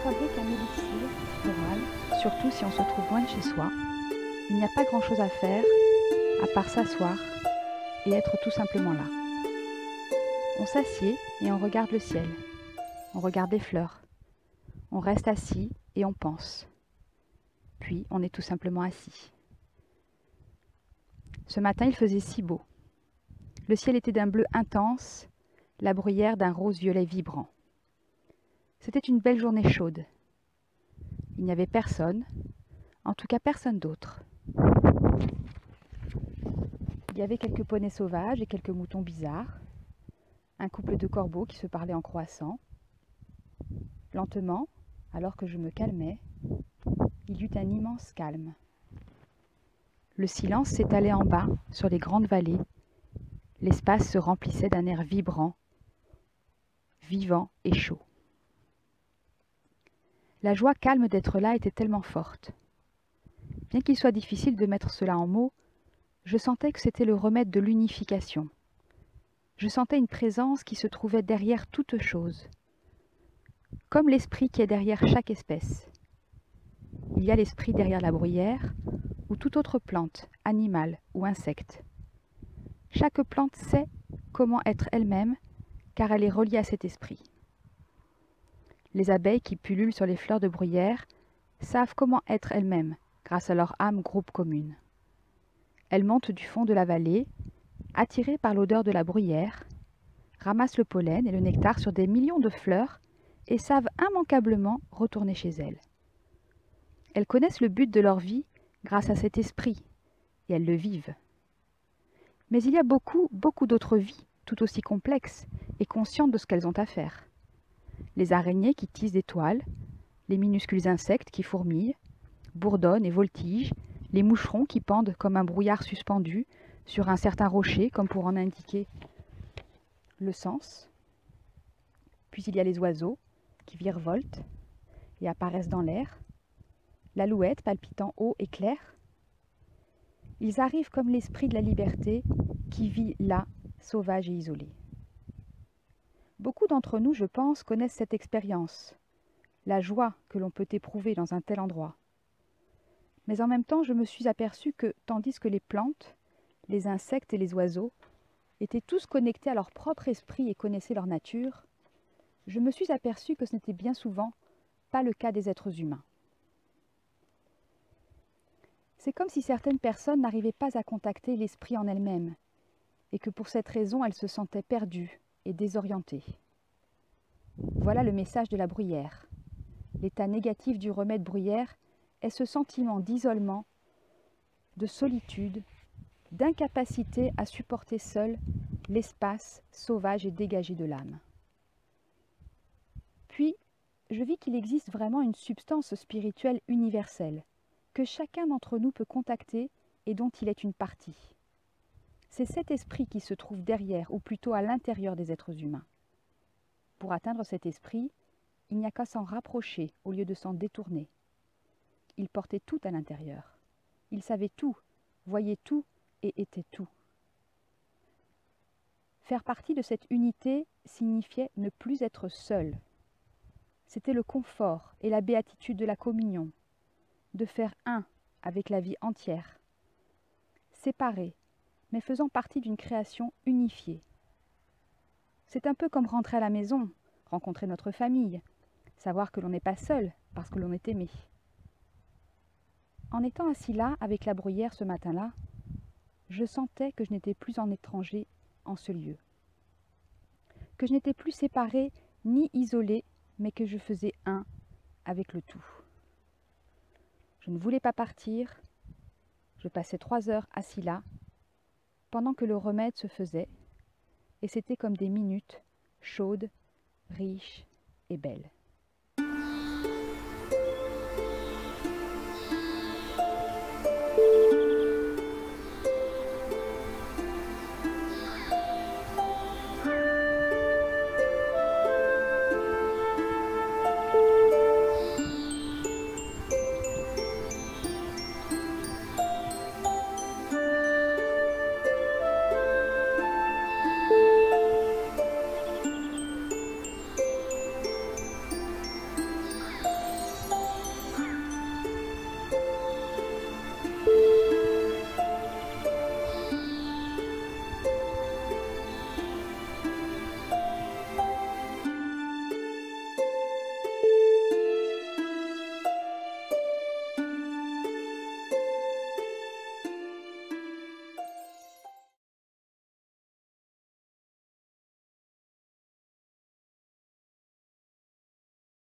fabrique un élixir floral, surtout si on se trouve loin de chez soi. Il n'y a pas grand-chose à faire, à part s'asseoir et être tout simplement là. On s'assied et on regarde le ciel, on regarde les fleurs, on reste assis et on pense. Puis on est tout simplement assis. Ce matin, il faisait si beau. Le ciel était d'un bleu intense, la bruyère d'un rose-violet vibrant. C'était une belle journée chaude. Il n'y avait personne, en tout cas personne d'autre. Il y avait quelques poneys sauvages et quelques moutons bizarres, un couple de corbeaux qui se parlaient en croissant. Lentement, alors que je me calmais, il y eut un immense calme. Le silence s'étalait en bas, sur les grandes vallées. L'espace se remplissait d'un air vibrant, vivant et chaud. La joie calme d'être là était tellement forte. Bien qu'il soit difficile de mettre cela en mots, je sentais que c'était le remède de l'unification. Je sentais une présence qui se trouvait derrière toute chose, comme l'esprit qui est derrière chaque espèce. Il y a l'esprit derrière la bruyère, ou toute autre plante, animal ou insecte. Chaque plante sait comment être elle-même, car elle est reliée à cet esprit. Les abeilles qui pullulent sur les fleurs de bruyère savent comment être elles-mêmes, grâce à leur âme groupe commune. Elles montent du fond de la vallée, attirées par l'odeur de la bruyère, ramassent le pollen et le nectar sur des millions de fleurs et savent immanquablement retourner chez elles. Elles connaissent le but de leur vie grâce à cet esprit, et elles le vivent. Mais il y a beaucoup d'autres vies, tout aussi complexes et conscientes de ce qu'elles ont à faire. Les araignées qui tissent des toiles, les minuscules insectes qui fourmillent, bourdonnent et voltigent, les moucherons qui pendent comme un brouillard suspendu sur un certain rocher comme pour en indiquer le sens. Puis il y a les oiseaux qui virevoltent et apparaissent dans l'air, l'alouette palpitant haut et clair. Ils arrivent comme l'esprit de la liberté qui vit là, sauvage et isolé. Beaucoup d'entre nous, je pense, connaissent cette expérience, la joie que l'on peut éprouver dans un tel endroit. Mais en même temps, je me suis aperçue que, tandis que les plantes, les insectes et les oiseaux étaient tous connectés à leur propre esprit et connaissaient leur nature, je me suis aperçue que ce n'était bien souvent pas le cas des êtres humains. C'est comme si certaines personnes n'arrivaient pas à contacter l'esprit en elles-mêmes, et que pour cette raison elles se sentaient perdues et désorientées. Voilà le message de la bruyère. L'état négatif du remède bruyère est ce sentiment d'isolement, de solitude, d'incapacité à supporter seul l'espace sauvage et dégagé de l'âme. Puis, je vis qu'il existe vraiment une substance spirituelle universelle, que chacun d'entre nous peut contacter et dont il est une partie. C'est cet esprit qui se trouve derrière, ou plutôt à l'intérieur des êtres humains. Pour atteindre cet esprit, il n'y a qu'à s'en rapprocher au lieu de s'en détourner. Il portait tout à l'intérieur. Il savait tout, voyait tout et était tout. Faire partie de cette unité signifiait ne plus être seul. C'était le confort et la béatitude de la communion, de faire un avec la vie entière, séparés, mais faisant partie d'une création unifiée. C'est un peu comme rentrer à la maison, rencontrer notre famille, savoir que l'on n'est pas seul parce que l'on est aimé. En étant assis là, avec la bruyère ce matin-là, je sentais que je n'étais plus en étranger en ce lieu, que je n'étais plus séparée ni isolée, mais que je faisais un avec le tout. Je ne voulais pas partir, je passais 3 heures assis là, pendant que le remède se faisait, et c'était comme des minutes chaudes, riches et belles.